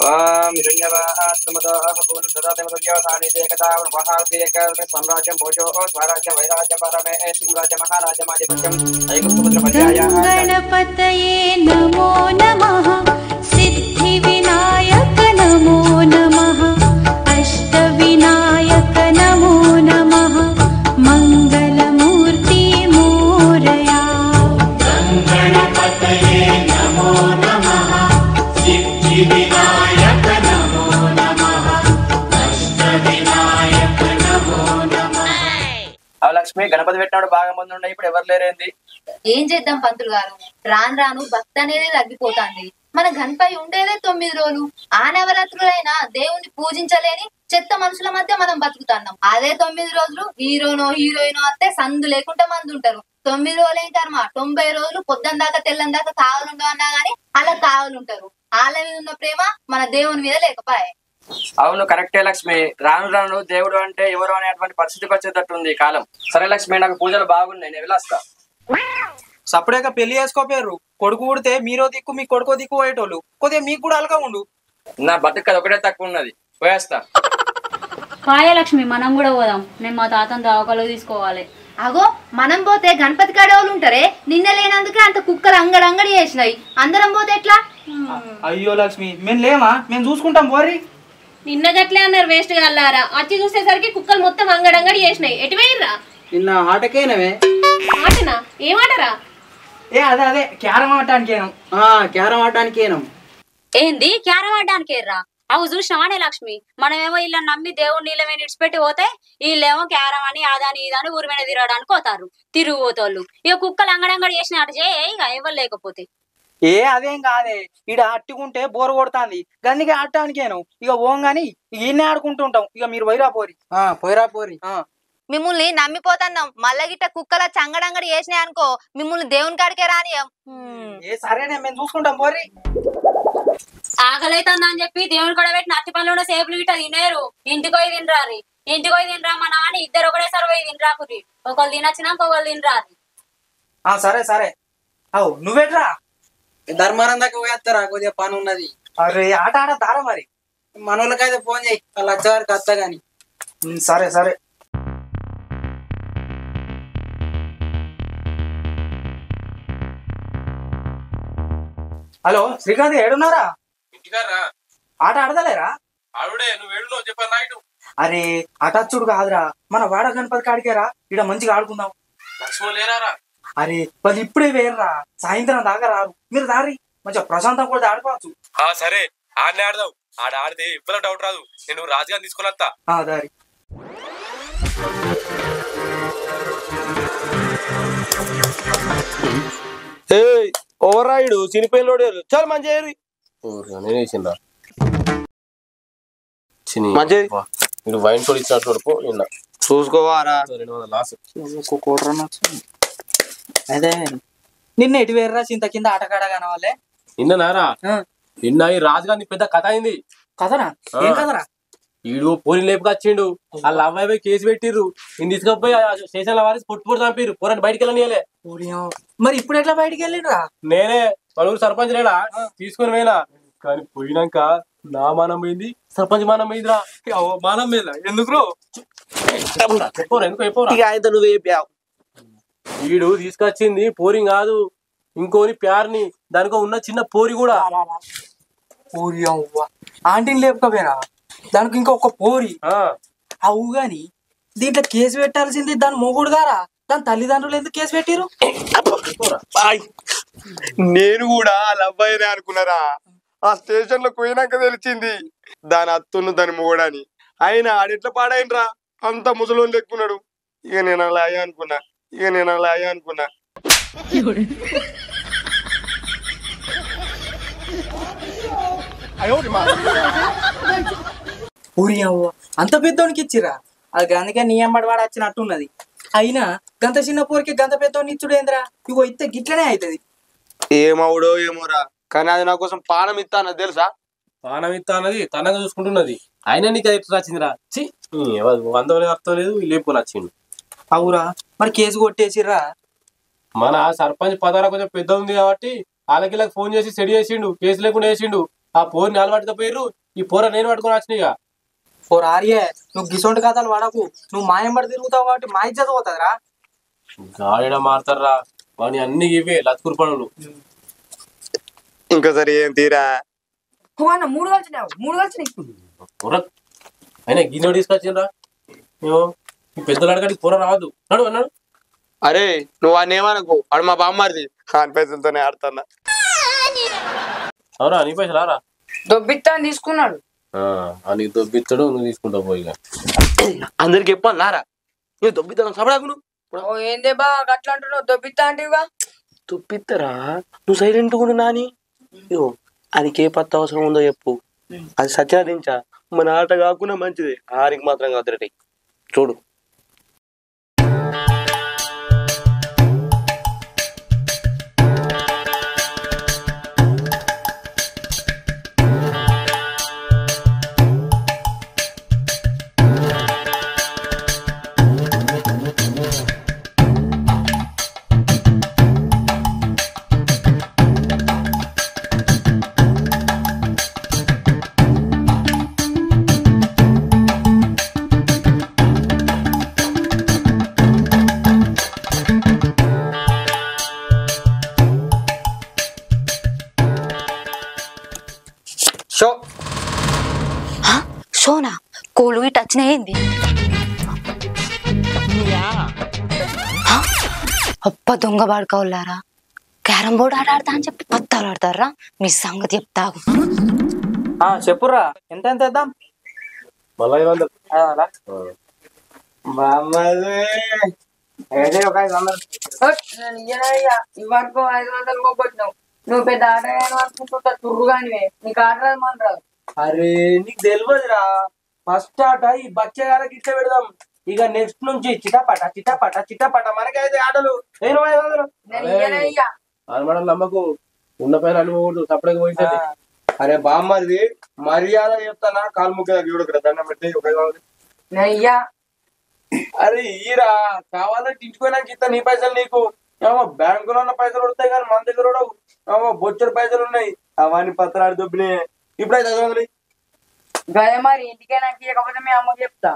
ఓం హిరణ్యవాహ పూర్ణం దదాతమద్యోసాని దేకతావన మహాదేకర్మ సామ్రాజ్యం భోజో స్వరాజ్యం వైరాజ్యం పరమే సింహరాజ్య మహారాజ్యమాధిపత్యం ఐకం సుపుత్రపద్యాయ గణపతయే నమో నమః సిద్ధి వినాయక నమో నమః అష్ట వినాయక నమో నమః మంగళమూర్తి మోరయా గణపతయే నమో నమః సిద్ధి వినాయక నమో నమః అష్ట వినాయక నమో నమః. లక్ష్మి గణపతి పెట్టినాడు బాగా మంది ఉన్నాయి, ఇప్పుడు ఎవరు లేరేంది? ఏం చేద్దాం పంతులు గారు, రాను రాను భక్తి అనేది తగ్గిపోతాంది. మన గణపతి ఉండేదే 9 రోజులు. ఆ నవరాత్రులైనా దేవుణ్ణి పూజించలేని చెత్త మనుషుల మధ్య మనం బతుకుతున్నాం. అదే 9 రోజులు హీరోనో హీరోయినో వస్తే సందు లేకుండా మంది ఉంటారు. 9 రోజులు ఏం కర్మ, 90 రోజులు పొద్దున్న దాకా తెల్లని దాకా కావాలుండవు అన్నా గానీ అలా కావాలుంటారు. వాళ్ళ మీద ఉన్న ప్రేమ మన దేవుని మీద లేకపోయే. అవును, కరెక్టే లక్ష్మి. రాను రాను దేవుడు అంటే ఎవరు అనేటువంటి పరిస్థితికి వచ్చేటట్టుంది కాలం. సరే లక్ష్మి, నాకు పూజలు బాగున్నాయి, నేను వెళ్ళొస్తా. సపరేట్గా పెళ్లి చేసుకోపోయారు. కొడుకు పుడితే మీరో దిక్కు మీ కొడుకో దిక్కు పోయేటోళ్ళు, కొద్దిగా మీకు కూడా అలగా ఉండు. నా బతుకు ఒకటే తక్కువ ఉన్నది, పోయేస్తా. పాయలక్ష్మి, మనం కూడా పోదాం. నేను మా తాతను దావకాలు తీసుకోవాలి. అగో మనం పోతే గణపతి కాడేవాళ్ళు ఉంటారే, నిన్న లేనందుకే అంత కుక్కలు అంగడి చేసినాయి. అందరం పోతే ఎట్లా? అయ్యో లక్ష్మి, మేము లేమా, మేము చూసుకుంటాం పోరి. నిన్న గట్లే అన్నారు వేస్ట్ గా అల్లారా. వచ్చి చూసేసరికి కుక్కలు మొత్తం అంగడి చేసినాయి. ఎటు పోయిర్రా? నిన్న ఆటకేనవే. ఆటనా? ఏమాటరా? అదే క్యారం ఆడటానికేనం. క్యారం ఆడటానికేనం. ఏంది క్యారం ఆడడానికి రా? అవు చూసినావానే లక్ష్మి, మనమేమో ఇలా నమ్మి దేవుడు నీళ్ళ మీద ఇడిచిపెట్టి పోతే వీళ్ళేమో క్యారం అని అదని ఇదని ఊరి మీద తిరగడానికి పోతారు తిరుగుపోతోళ్ళు. ఇక కుక్కలు అంగడి చేసిన అటు చేయ ఇక ఎవరు లేకపోతే. అదేం కాదే, ఇడ అట్టుకుంటే బోర కొడుతుంది, గందుకే ఆడటానికేను. ఇక ఓంగాని ఈయనే ఆడుకుంటుంటాం. ఇక మీరు పోయిరా పోరి. పోయిరా పోరి. మిమ్మల్ని నమ్మిపోతున్నాం. మళ్ళా గిట్ట కుక్కల చంగడంగడి చేసినాయి అనుకో, మిమ్మల్ని దేవుని కాడికే రానియం. సరేనే, మేము చూసుకుంటాం పోరి. ఆకలైతుందా అని చెప్పి దేవుని కూడా పెట్టిన అత్తి పనులు సేపులు గిట్ట తినేరు. ఇంటికి పోయి తినరారి, ఇంటికి పోయి తినరా మా నాన్న. ఇద్దరు ఒకటేసారి పోయి తినరాకురి. ఒకళ్ళు తినొచ్చినాక ఒకళ్ళు తినరారి. సరే సరే. అవు నువ్వేట్రా? ధర్మారం దాకా పోయేస్తారా, కొద్దిగా పని ఉన్నది. అరే ఆట ఆడతారా మరి? మనోళ్ళకైతే ఫోన్ చేయి, వాళ్ళు వచ్చేవారికి వస్తా గాని. సరే సరే. హలో శ్రీకాంత్, ఏడున్నారా? ఇంటికారా? ఆట ఆడదలేరా? ఆవిడే నువ్వు ఏడునో చెప్పాను నైట్. అరే అటచ్చుడు కాదురా, మన వాడ గణపతి కాడికేరా, ఇడ మంచిగా ఆడుకుందాం. లక్ష్మణ్ లేరారా? అరే వాళ్ళు ఇప్పుడే వేర్రా, సాయంత్రం దాకా రారు. మీరు దారి మంచిగా ప్రశాంతం కూడా ఆడుకోవచ్చు. సరే ఆడనే ఆడదాం. ఆడితే ఇప్పుడు డౌట్ రాదు. నేను రాజుగారిని తీసుకుని వస్తా. దారి. ఓవరాయుడు చినిపోయినోడు చాలా మంచిగా నేనేసిందా చిని వైన్ తోడు ఇచ్చినట్టు నిన్న చూసుకోవారా? 200 లాస్. అదే నిన్న ఎటు వేర్రా, చింత కింద ఆటకాడ కానవాలే. నిన్న నారా? నిన్న ఈ రాజుగారిని పెద్ద కథ అయింది. కదరా? ఏం కదరా? ఈడు పోనీ లేపుకొచ్చిండు. వాళ్ళ అమ్మాయి కేసు పెట్టిర్రు. నేను తీసుకపోయి స్టేషన్ లో వారి పొట్టు పొట్టు చంపిర్రు. పోరాని బయటికి వెళ్ళనియలే. మరి ఇప్పుడు ఎట్లా బయటికి వెళ్ళిరా? నేనే పలువురు సర్పంచ్ లేడా తీసుకుని పోయినా. కానీ పోయినాక నా మానం పోయింది, సర్పంచ్ మానం పోయిందిరా. మానం మీద ఎందుకు వీడు తీసుకొచ్చింది పోరి కాదు, ఇంకోని ప్యార్ని. దానికో ఉన్న చిన్న పోరి కూడా. పోరి అవ్వ ఆంటీని లేపుకోపోయినా, దానికి ఇంకా ఒక పోరి. అవు గాని దీంట్లో కేసు పెట్టాల్సింది దాని మొగుడు గారా, దాని తల్లిదండ్రులు ఎందుకు కేసు పెట్టిరు? నేను కూడా వాళ్ళ అబ్బాయినే అనుకున్నారా. ఆ స్టేషన్ లో పోయినాక తెలిసింది దాని అత్తును దాని మొగడని. ఆయన ఆడెట్లా పాడైనరా, అంత ముసలోని లెక్కున్నాడు. ఇక నేను అలా అయ్యా అనుకున్నా. ఊరి అవ్వ అంత పెద్దోనికి ఇచ్చిరా? అది అందుకే నీ అమ్మడి వాడు వచ్చినట్టున్నది. అయినా గంత చిన్న పోరికి గంత పెద్దోని ఇచ్చుడేంద్రా? ఇగో ఇస్తే గిట్లనే అవుతుంది. ఏమవుడో ఏమోరా, కానీ అది నా కోసం పానం ఇస్తా అన్నది తెలుసా? పానం ఇస్తా అన్నది తనగా చూసుకుంటున్నది. అయినా నీకు ఎట్లా వచ్చిందిరా? 100 అర్థం లేదు, లేపుకొని వచ్చిండు. అవురా, మరి కేసు కొట్టేసిర్రా? మన సర్పంచ్ పదారా కొంచెం పెద్ద ఉంది కాబట్టి వాళ్ళకి ఫోన్ చేసి సెడి చేసిండు, కేసు లేకుండా వేసిండు. ఆ పోరుని వాళ్ళు పట్టుకపోయారు, ఈ పోర నేను పట్టుకొని వచ్చినాయిగా. పోరు ఆర్యే, నువ్వు గిసొంటి కథలు వాడకు. నువ్వు మాయం పడి తిరుగుతావు కాబట్టి మా ఇజ్జత పోతుందిరా. గాడిడ మారుతారా వాని అన్ని ఇవే లత్కూరు పనులు. ఇంకోసారి ఏం తీరా మూడు కలిసినావు. అయినా గిన్నె తీసుకొచ్చిండ్రా. ఈ పెద్దలు అడగడికి పోర రావద్దు నడు అన్నాడు. అరే నువ్వు అని ఏమనకు, వాడు మా బామ్మారిది, ఆయన పైసలతోనే ఆడుతున్నా. అవునా నీ పైసలు రారా? దొబ్బిత్తా తీసుకున్నాడు. నీకు దొబ్బిస్తాడు, నువ్వు తీసుకుంటావు పోయిగా. అందరికి చెప్పాను నారా, నువ్వు దొబ్బిస్తాను సపడాకు. ఏందే బా అట్లా అంటున్నావు? దొబ్బిత్తా అంటేగా. దొబ్బిస్తారా? నువ్వు సైలెంట్ కూడా నాని. అదికే పత్త అవసరం ఉందో చెప్పు, అది సత్యాదించా. మన ఆట కాకుండా మంచిది, ఆరికి మాత్రం కాదు. చూడు షోనా కోళ్ళు ఇటు వచ్చినాయింది. అప్ప దొంగ బాడుకోవాలారా, క్యారం బోర్డు ఆడతా అని చెప్పి పత్తాలు ఆడతారా? మీ సంగతి చెప్తాగు. చెప్పురా, ఎంత ఎంత ఇద్దాం? మళ్ళా 500. ఇవరకు 500 పోగొట్టినావు. నువ్వు పెద్ద ఆట అనుకుంటా తుర్రు కానివే, నీకు ఆట రాదు మన రాదు. అరే నీకు తెలియదురా, ఫస్ట్ ఆట ఈ బచ్చగాలకి ఇట్లా పెడదాం. ఇక నెక్స్ట్ నుంచి చిటపట చిటపట చిటపట మనకైతే ఆటలు. నమ్మకు ఉన్న పైన అనుకోకూడదు, తప్పడానికి పోయింది. అరే బామ్మది మర్యాద చెప్తానా, కాలు ముక్క చూడకు, దండం పెట్టి ఒక అరే ఈరా కావాలంటే ఇంటిపోయినాక ఇస్తా నీ పైసలు నీకు. బ్యాంకులో ఉన్న పైసలు వస్తాయి కానీ మన దగ్గర బొచ్చడు పైసలు ఉన్నాయి. అవన్నీ పత్రాలు దొబ్బినాయి. ఇప్పుడైతే 500 గదే మరి ఇంటికైనా ఇవ్వకపోతే మీ అమ్మకి చెప్తా.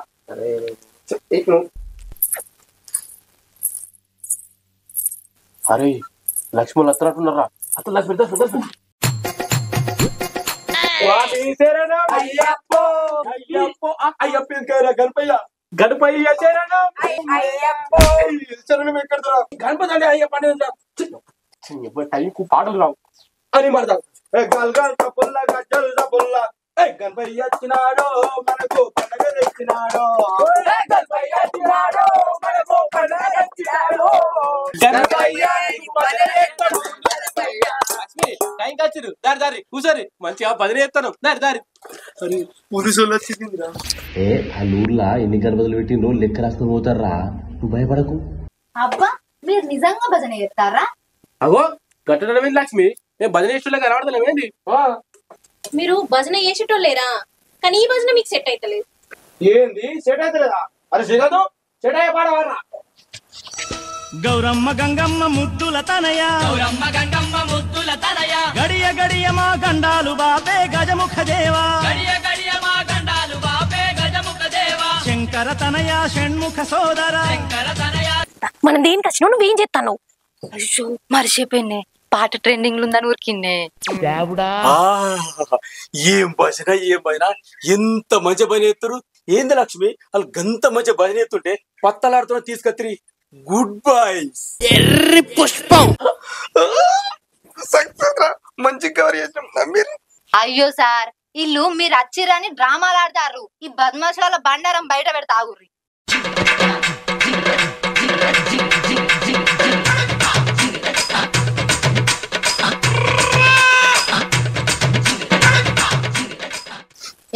అరే లక్ష్మణ్ అత్తనట్టున్నారా? అత్త లక్ష్మి గణపయ్య గణపయ్య గణపతి అంటే అయ్య పండుగ టైంకు పాటలు రావు అని మడతాం. గణపయ్య వచ్చినాడో మనకు పండుగ తెచ్చినాడో, టైం కాచిరు దారి దారి కూసరి మంచిగా 10 ఎత్తాను దారి దారి. పోలీసు వచ్చింది. ఏ ఆ ఊర్లా ఎన్ని గణపతులు పెట్టిండ్రో లెక్క రాసుకొని పోతారా, నువ్వు భయపడకు. అబ్బా మీరు నిజంగా భజన చేస్తారా? అగో గట్టడమే లక్ష్మి, నేను భజన చేస్తున్నా కనబడతానేమేంది? మీరు భజన చేసేటోళ్ళేరా, కానీ ఈ భజన మీకు సెట్ అయితలేదు. ఏంది సెట్ అవుతలేదా? అరే శ్రీకాంత్ సెట్ అయ్యే పాడవారా? గౌరమ్మ గంగమ్మ ముద్దుల తనయ, గౌరమ్మ గంగమ్మ ముద్దుల తనయ, గడియ గడియ మా గండాలు బాపే గజముఖ దేవా, గడియ గడియ మా గండాలు బాపే గజముఖ దేవా, శంకర తనయ షణ్ముఖ సోదర, శంకర తనయ. మనం దేనికి వచ్చినా నువ్వేం చేస్తాను? అయ్యో మర్చిపోయినే, పాట ట్రెండింగ్ ఉందని ఊరికిన్నే. ఏం భజన ఏం భజన, ఎంత మంచి భజన ఎత్తురు. ఏంది లక్ష్మి వాళ్ళు గంత మంచి భజన ఎత్తుంటే పత్తలాడుతున్నా తీసుకొత్తిరి. గుడ్ బాయ్స్ ఎర్రి పుష్పం మంచి కవర్ చేసినాం మీరు. అయ్యో సార్ ఇల్లు మీరు వచ్చిరని డ్రామాలు ఆడతారు. ఈ బద్మాషాల బండారం బయట పెడతాగుర్రి.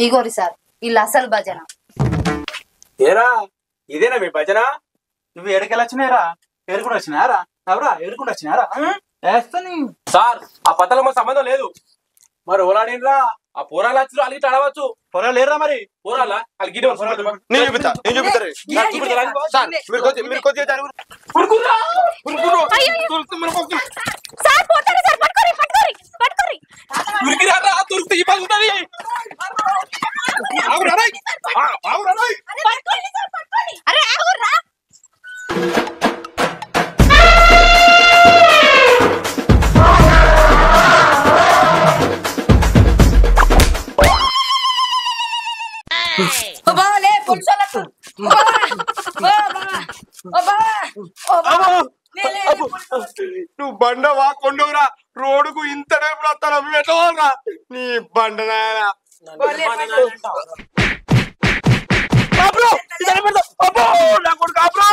ఇగోరి సార్ ఇల్లు అసలు భజన. ఏరా ఇదేనా మీ భజన? నువ్వు ఎడకెళ్ళి వచ్చినారా? ఎరుకుని వచ్చినారా? ఎవరా ఎరుకుని వచ్చినారా? సార్ ఆ పత్తల మా సంబంధం లేదు. మరి ఓలాడినరా ఆ పోరాలు వచ్చి వాళ్ళు ఇట్లా అడవచ్చు. పోరాలు లేరా? మరి పోరాలా వాళ్ళు గిరి నేను చూపిస్తా, నేను చూపిస్తారు. మీరు కొద్దిగా దొరికిరా దొరికితే నువ్వు బండవా కొండవురా రోడ్డుకు ఇంత టైపు వస్తాను ఎట్లా నీ బండనాయన నా కొడుకు కాపురా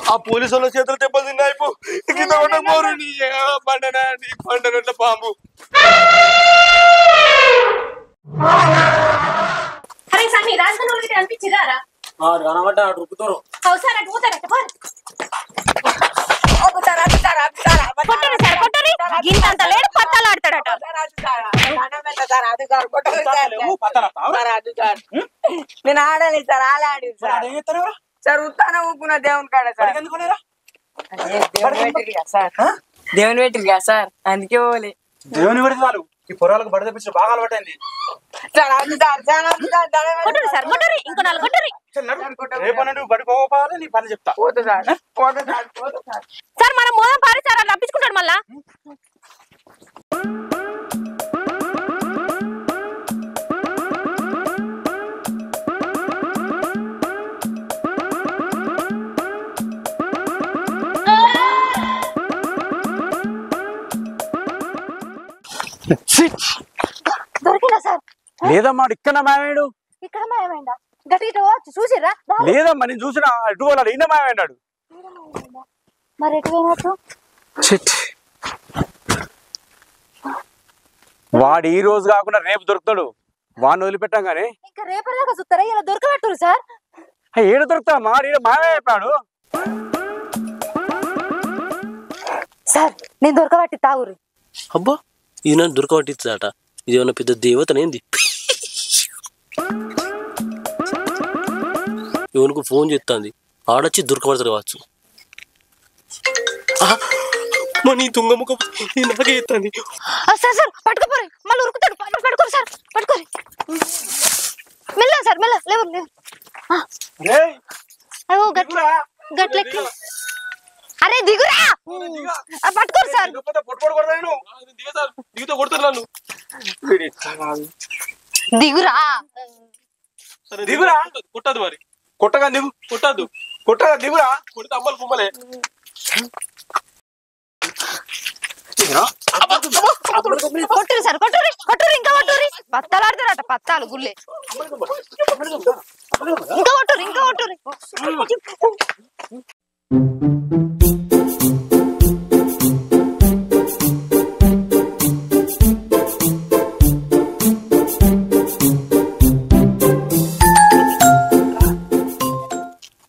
ఆ పోలీసు వాళ్ళ చేతులు దెబ్బలు తిన్నాయి కింద పడకపోరు నీ బండనా నీ బండనట్ల పాము అనిపించిదారా కనబడ్డా రుక్కుతారు గింతంత లేడు పత్తాలు ఆడతాడట నేను ఆడాలి సార్ ఆడాడి సార్ ఉత్తాన ఊపుకున్న దేవుని కాడ సార్ దేవుని పెట్టిరు కదా సార్ అందుకే పోలే దేవుని పెడితే చాలు ఈ పొరాలకు బడి తెప్పించిన బాగా అలవాటైంది రేపన్నట్టు బడి పోవాలి నీ పని చెప్తా సార్ మనం మోదం పారి సార్ అని రప్పించుకుంటాడు మళ్ళా దొరికిందా సార్ లేదమ్మా ఇక్కడ మాయమేడు ఇక్కడ మాయమైందా గట్టిగా చూసిర్రా లేదమ్మా నేను చూసిన అటు వాళ్ళ ఈయన మాయమైనాడు మరి ఎటు పోయినట్టు వాడు ఈ రోజు కాకుండా రేపు దొరుకుతాడు వాడిని వదిలిపెట్టాం గానీ ఇంకా రేపటిదాకా చూస్తారా ఇలా దొరకబెట్టురు సార్ ఏడు దొరుకుతా మా మాయమైపోయాడు సార్ నేను దొరకబట్టి తాగురు అబ్బా ఈయన దొరకబట్టించాట ఇది ఏమన్నా పెద్ద దేవతనేంది ఇవనుకు ఫోన్ చేస్తుంది ఆడొచ్చి దొరకబడతారు కావచ్చు నీ తుంగముఖం నాకే ఎత్తుంది సార్ సార్ పట్టుకోపోరు మళ్ళీ ఉరుకుతాడు పట్టుకోరు సార్ పట్టుకోరు మెల్ల సార్ మెల్ల లేవు లేవు గట్లెక్కి అరే దిగురా పట్టుకోరు సార్ దిగురా దిగురా కొట్టదు మరి కొట్టగా దిగు కొట్టద్దు కొట్టగా దిగురా కొడితే అమ్మలు కుమ్మలే కొట్టురు సార్ కొట్టురు ఇంకా కొట్టురు పత్తాలాడతారట పత్తాలు గుళ్ళే ఇంకా కొట్టురు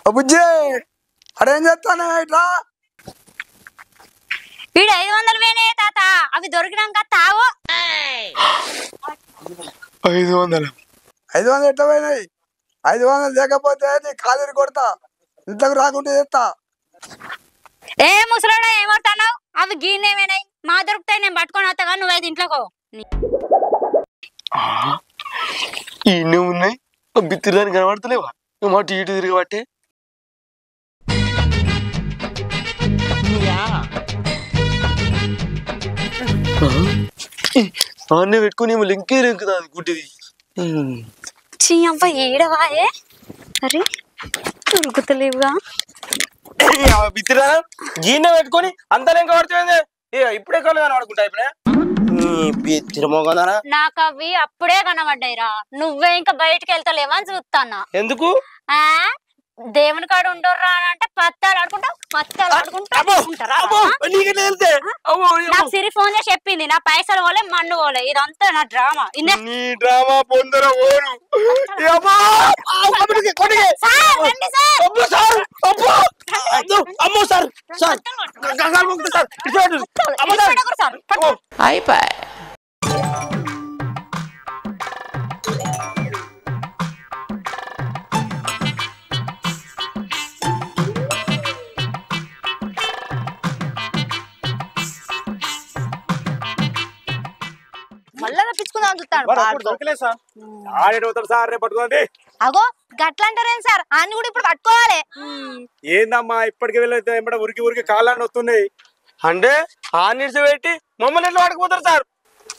బుజ్జి అడేం చేస్తానే ఇట్లా వీడు 500 వేనే తాత అవి దొరికినాక తావు 500 ఎట్లా పోయినాయి 500 లేకపోతే నీ కాలేరు కొడతా ఇంతకు రాకుంటే చేస్తా ఏ ముసలాడా ఏమవుతున్నావు అవి గీనేమైనాయి మా దొరుకుతాయి నేను పట్టుకొని వస్తాగా నువ్వైతే ఇంట్లోకో ఇన్ని ఉన్నాయి బిత్తిరాని కనబడతలేవా నువ్వు మాట ఇటు తిరగబట్టే అన్నీ పెట్టుకుని ఏమో లింకే రింకుదా గుడ్డిది అవ్వ ఏడవాయే అరే దొరుకుతలేవుగా బిత్తిరా గీన్నె పెట్టుకొని అంత లెంక పడుతుంది ఇప్పుడే కళ్ళు కనబడుకుంటా ఇప్పుడే నాకు అవి అప్పుడే కనబడ్డాయిరా నువ్వే ఇంకా బయటకు వెళ్తలేవా అని చూస్తానా ఎందుకు దేవుని కాడ ఉండర్రా అంటే పత్తాలు ఆడుకుంటా నాకు సిరి ఫోన్ చేసి చెప్పింది నా పైసలు పోలే మన్ను పోలే ఇదంతా నా డ్రామా అయిపోయి మళ్ళా రప్పించుకుందాం చూస్తాడా దొరకలేదు సార్ ఆడేటవుతాడు సార్ రేపు పట్టుకోండి. అగో గట్ల అంటారేం సార్ అన్ని కూడా ఇప్పుడు పట్టుకోవాలి. ఏందమ్మా ఇప్పటికి వెళ్ళైతే ఏమంటే ఉరికి కాళ్ళని వస్తున్నాయి అంటే ఆ నిడిచి పెట్టి మమ్మల్ని ఎట్లా పట్టుకుపోతారు సార్?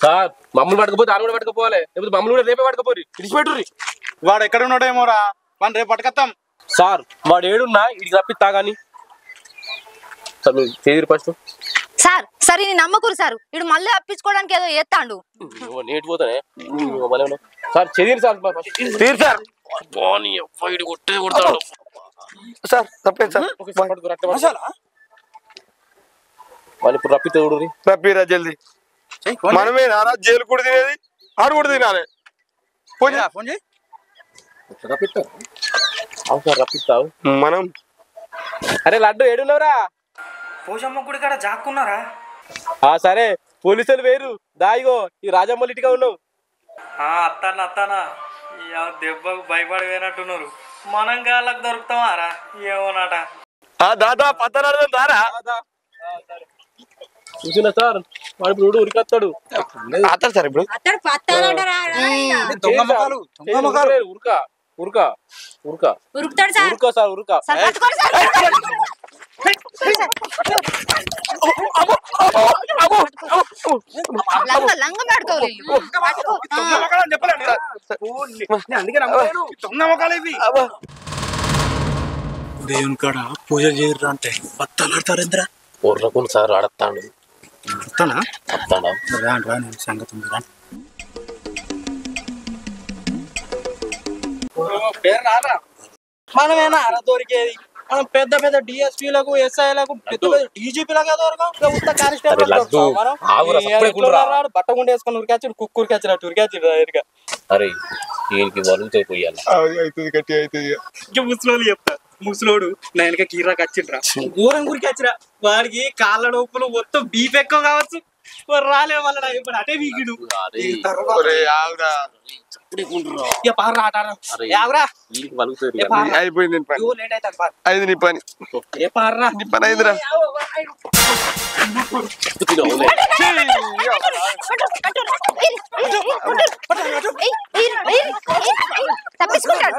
సార్ మమ్మల్ని పట్టుకపోతే ఆయన కూడా పట్టుకపోవాలి, లేకపోతే మమ్మల్ని కూడా రేపే పట్టుకపోయి విడిచిపెట్టుర్రి. వాడు ఎక్కడ ఉన్నాడేమోరా, మనం రేపు పట్టుకొస్తాం. సార్ వాడు ఏడున్నా ఇడికి రప్పిస్తా గాని సార్ మీరు చేదిరి ఫస్ట్. సార్ సరే నీ నమ్మకూరు సార్ ఇడు మళ్ళీ అప్పించుకోవడానికి ఏదో చేస్తాడు. నేటి పోతానే సార్ చేదిరి సార్ తీరు సార్ కొట్టే కొడతాడు సార్ తప్పేది సార్. వాళ్ళు ఇప్పుడు రప్పితే చూడు రప్పిరా జల్దీ. మనమే నారా జైలు కూడా తినేది ఆడు కూడా తినాలి. ఫోన్ చేయి రప్పిస్తావు మనం. అరే లడ్డు ఏడున్నావురా? పోషమ్మ గుడి కాడ జాక్కున్నారా? సరే పోలీసులు వేరు దాయిగో ఈ రాజమ్మల ఇంటిగా ఉన్నావు. అత్తానా దెబ్బకు భయపడిపోయినట్టున్నారు. మనం గాళ్ళకు దొరుకుతామారా ఏమోనాట. దాదా పత్తనాడు దారా చూసిన సార్ వాడు ఇప్పుడు ఉరికొస్తాడు. అత్తాడు సార్ ఇప్పుడు ఉరుకా సార్ ఉరుకా. దేవుని కాడ పూజ చేయరు అంటే బత్తలాడతారేంద్రా? ఊర్రకుని సార్ ఆడతాడు సంగతి ఉంది. మనమేనా అలా దొరికేది? మనం పెద్ద పెద్ద డిఎస్పీలకు ఎస్ఐలకు డీజీపీలకు బట్టగుండ వేసుకొని ఉరికాచి కుక్కూరికి వచ్చినట్టు ఉరికాచి. అరే దీనికి వలుగుతాయి పోయాలి. ముసలోళ్ళు చెప్తా ముసలోడు నా వెనక కీరాకి వచ్చిండ్రా ఘోరం గురికి వచ్చిరా. వాడికి కాళ్ళ నొప్పులు మొత్తం బీప్ ఎక్కువ కావచ్చు. రాలే వాళ్ళ ఇప్పుడు అటే వీకిడు అయిపోయింది నీ పని. నీ పని అయిందిరా. తప్పించుకుంటాడు.